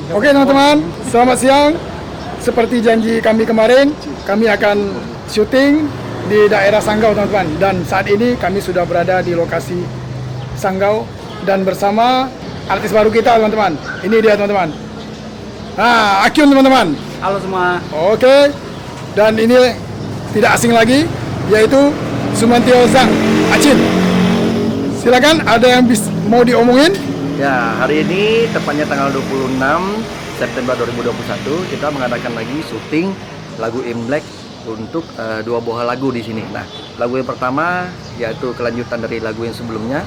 Oke teman-teman, selamat siang. Seperti janji kami kemarin, kami akan syuting di daerah Sanggau teman-teman. Dan saat ini kami sudah berada di lokasi Sanggau dan bersama artis baru kita teman-teman. Ini dia teman-teman. Nah, Akyun teman-teman. Halo semua. Oke, dan ini tidak asing lagi, yaitu Sumantio Zhang Achin. Silakan, ada yang mau diomongin? Ya, hari ini tepatnya tanggal 26 September 2021 kita mengadakan lagi syuting lagu Imlek untuk dua buah lagu di sini. Nah, lagu yang pertama yaitu kelanjutan dari lagu yang sebelumnya,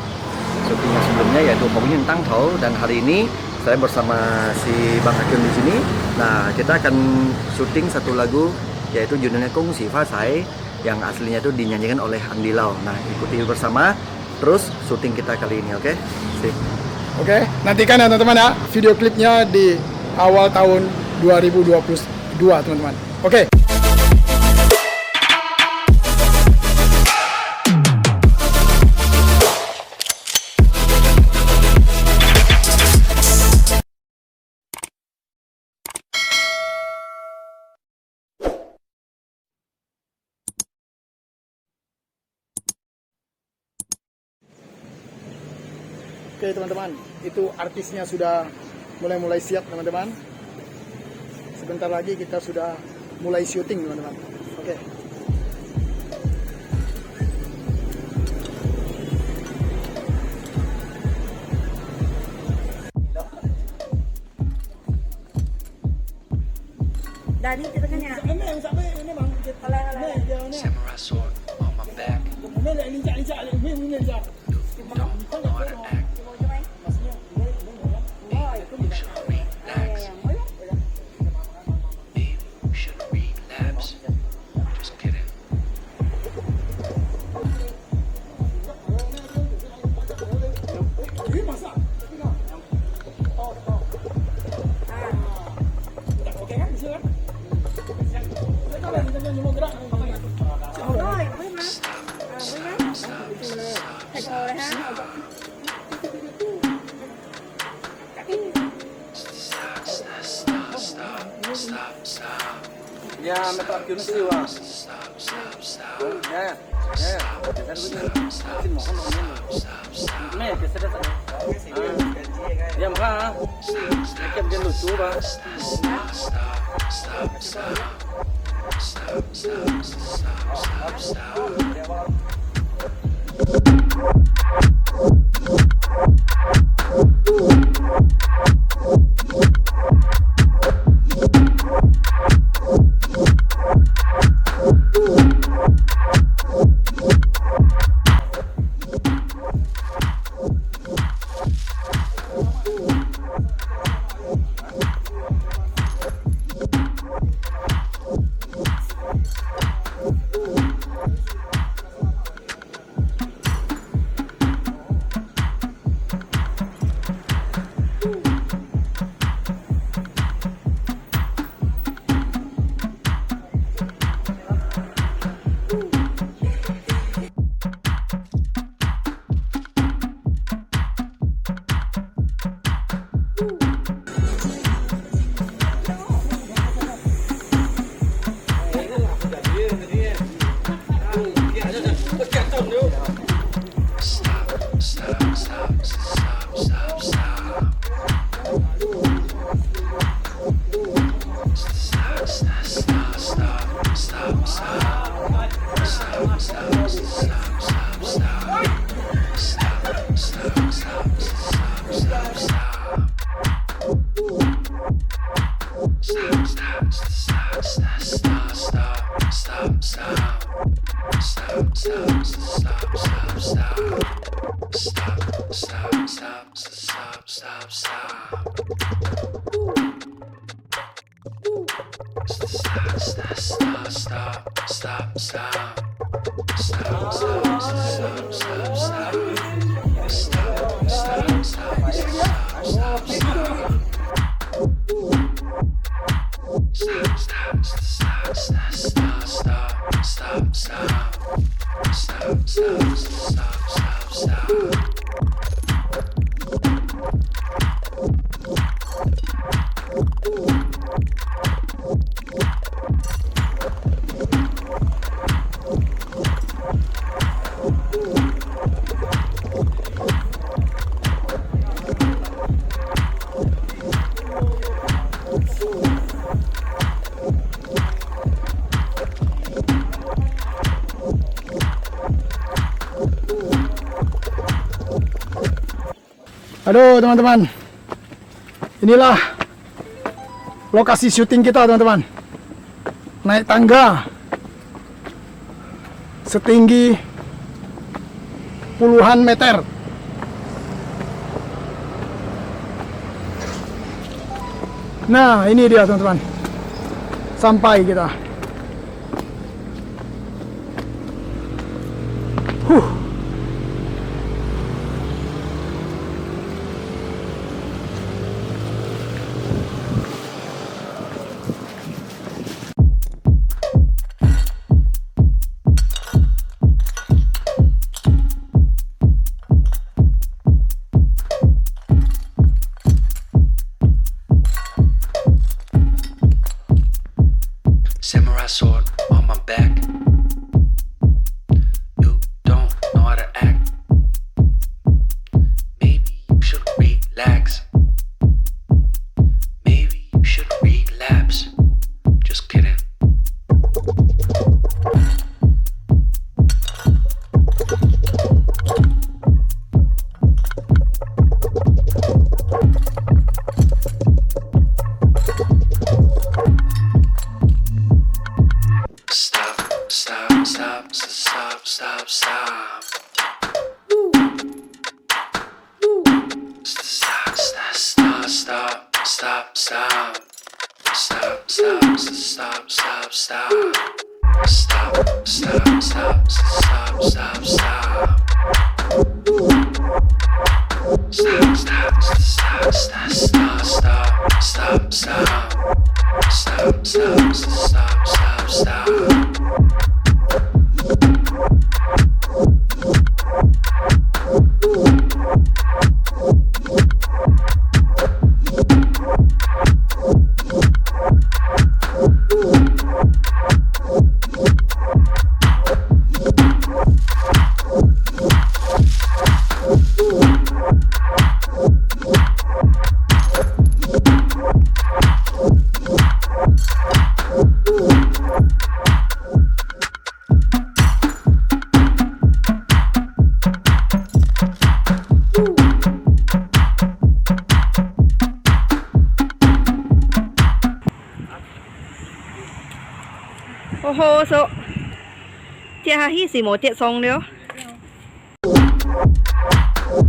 syutingnya sebelumnya yaitu Pokoknya Tang Tau, dan hari ini saya bersama si Bang Akyun di sini. Nah, kita akan syuting satu lagu yaitu judulnya Kung Si Fa Sai yang aslinya itu dinyanyikan oleh Andy Lau. Nah, ikuti bersama terus syuting kita kali ini, oke? Sip. Oke, nantikan ya teman-teman ya video klipnya di awal tahun 2022 teman-teman. Oke. Oke teman-teman, itu artisnya sudah mulai siap teman-teman. Sebentar lagi kita sudah mulai syuting teman-teman. Oke. Dani kita kan ya. Ini bang. Samurai sword on my back. Don't know how to act. You should relax. You should relapse. Just kidding. Ya, metode Akyun sih wah. Ya. Nih, geser. Ya, mah. Ikan dia lucu, Bang. Aduh teman-teman, inilah lokasi syuting kita teman-teman. Naik tangga setinggi puluhan meter. Nah ini dia teman-teman, sampai kita. Samurai sword on my back. You don't know how to act. Maybe you should relax. Maybe you should relapse. Just kidding. Stop, stop, stop, stop, stop, stop. Stop, stop, stop, stop, stop, stop. Stop, stop, stop, stop, stop. Stop, stop, stop, stop, stop, stop. Stop, stop, stop, stop, stop, stop, stop, stop. Stop, stop, stop, stop, stop. Oh, so 接下去是无接送了。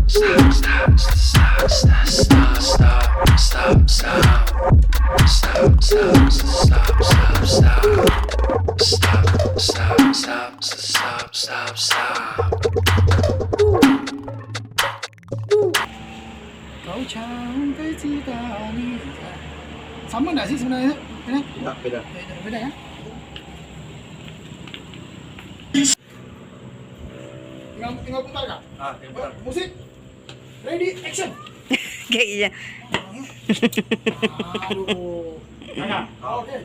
Stop, stop, stop, stop, stop, stop, stop, stop. Stop, stop, stop, stop, stop. Stop, stop, stop, stop, stop, stop. Kau cantik cita ni. Sama nggak sih sebenarnya? Ini? Enggak, beda. Beda ya? Tinggal putar kak? Putar. Musik, ready, action. Kayak iya. Aduh. Oke.